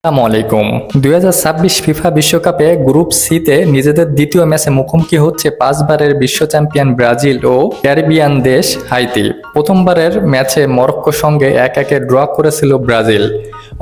আসসালামু আলাইকুম। 2026 ফিফা বিশ্বকাপে গ্রুপ সিতে নিজেদের দ্বিতীয় ম্যাচে মুখোমুখি হচ্ছে 5 বারের বিশ্ব চ্যাম্পিয়ন ব্রাজিল ও ক্যারিবিয়ান দেশ হাইতি। প্রথমবারের ম্যাচে মরক্কোর সঙ্গে 1-1 ড্র করেছিল ব্রাজিল।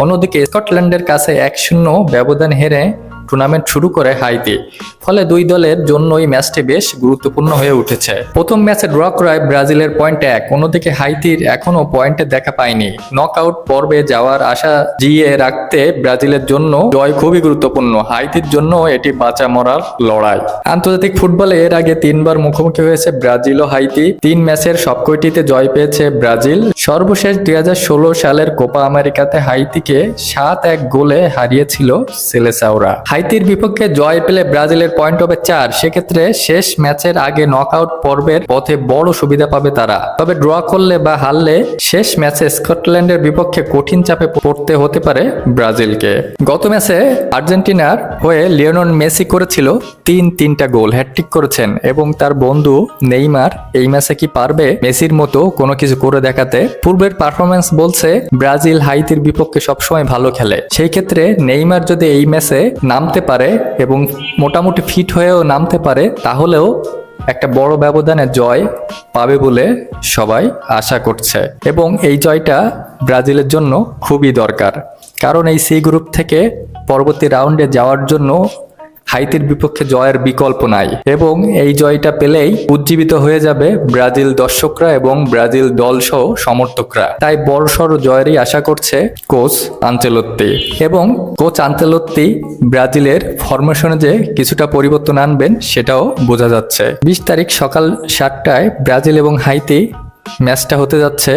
অন্যদিকে স্কটল্যান্ডের কাছে 1-0 ব্যবধান হেরে টুর্নামেন্ট শুরু করে হাইতি। ফলে দুই দলের জন্যই ম্যাচটি বেশ গুরুত্বপূর্ণ হয়ে উঠেছে। প্রথম ম্যাচে ড্র করায় ব্রাজিলের পয়েন্ট 1, অন্যদিকে হাইতির এখনও পয়েন্টে দেখা পায়নি। নকআউট পর্বে যাওয়ার আশা জিইয়ে রাখতে ব্রাজিলের জন্য জয় খুবই গুরুত্বপূর্ণ। হাইতির জন্য এটি বাঁচা মরার লড়াই। আন্তর্জাতিক ফুটবলে এর আগে 3 বার মুখোমুখি হয়েছে ব্রাজিল ও হাইতি। 3 ম্যাচের সবকটিতে জয় পেয়েছে ব্রাজিল। সর্বশেষ 2016 সালের কোপা আমেরিকাতে হাইতিকে 7-1 গোলে হারিয়েছিল সেলেসাওরা। হাইতির বিপক্ষে জয় পেলে ব্রাজিলের পয়েন্ট হবে 4। সেক্ষেত্রে শেষ ম্যাচের আগে নকআউট পর্বের পথে বড় সুবিধা পাবে তারা। তবে ড্র করলে বা হারলে শেষ ম্যাচে স্কটল্যান্ডের বিপক্ষে কঠিন চাপে পড়তে হতে পারে ব্রাজিলকে। গত ম্যাচে আর্জেন্টিনার হয়ে লিওনেল মেসি করেছিল 3টা গোল, হ্যাটট্রিক করেছেন এবং তার বন্ধু নেইমার এই ম্যাচে কি পারবে মেসির মতো কোনো কিছু করে দেখাতে? পূর্বের পারফরমেন্স বলছে ব্রাজিল হাইতির বিপক্ষে সবসময় ভালো খেলে। সেই ক্ষেত্রে নেইমার যদি এই ম্যাচে নামতে পারে এবং মোটামুটি ফিট হয়েও নামতে পারে, তাহলেও একটা বড় ব্যবধানে জয় পাবে বলে সবাই আশা করছে। এবং এই জয়টা ব্রাজিলের জন্য খুবই দরকার, কারণ এই সি গ্রুপ থেকে পরবর্তী রাউন্ডে যাওয়ার জন্য হাইতির বিপক্ষে জয়ের বিকল্প নাই। এবং এই জয়টা পেলেই উজ্জীবিত হয়ে যাবে ব্রাজিল দর্শকরা এবং ব্রাজিল দলসহ সমর্থকরা। তাই বড়সড় জয়েরই আশা করছে কোচ আনচেলত্তি। এবং কোচ আনচেলত্তি ব্রাজিলের ফরমেশনে যে কিছুটা পরিবর্তন আনবেন সেটাও বোঝা যাচ্ছে। 20 তারিখ সকাল 7টায় ব্রাজিল এবং হাইতি ম্যাচটা হতে যাচ্ছে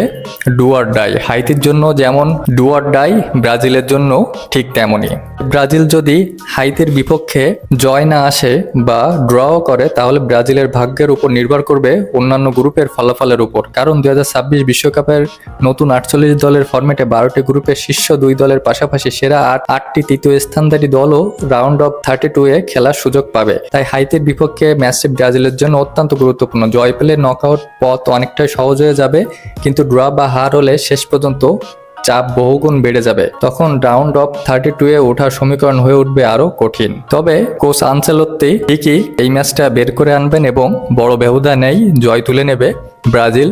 ডু অর ডাই। হাইতির জন্য যেমন ডু অর ডাই, ব্রাজিলের জন্য ঠিক তেমনই। ব্রাজিল যদি হাইতির বিপক্ষে জয় না আসে বা ড্রও করে, তাহলে ব্রাজিলের ভাগ্যের উপর নির্ভর করবে অন্যান্য গ্রুপের ফলাফলের উপর। কারণ 2026 বিশ্বকাপের নতুন 48 দলের ফরম্যাটে 12টি গ্রুপের শীর্ষ 2 দলের পাশাপাশি সেরা 8টি তৃতীয় স্থানধারী দলও রাউন্ড অফ 32-এ খেলার সুযোগ পাবে। তাই হাইতির বিপক্ষে ম্যাচটি ব্রাজিলের জন্য অত্যন্ত গুরুত্বপূর্ণ। জয় পেলে নকআউট পথ অনেকটাই সহজ হয়ে যাবে, কিন্তু ড্র বা হার হলে শেষ পর্যন্ত চাপ বহুগুণ বেড়ে যাবে। তখন রাউন্ড অফ 32-এ ওঠার সমীকরণ হয়ে উঠবে আরো কঠিন। তবে কোচ আনচেলত্তি ঠিকই এই ম্যাচটা বের করে আনবেন এবং বড় ব্যবধানেই জয় তুলে নেবে ব্রাজিল।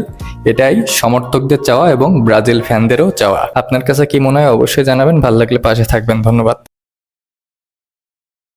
এটাই সমর্থকদের চাওয়া এবং ব্রাজিল ফ্যানদেরও চাওয়া। আপনার কাছে কি মনে হয় অবশ্যই জানাবেন। ভালো লাগলে পাশে থাকবেন। ধন্যবাদ।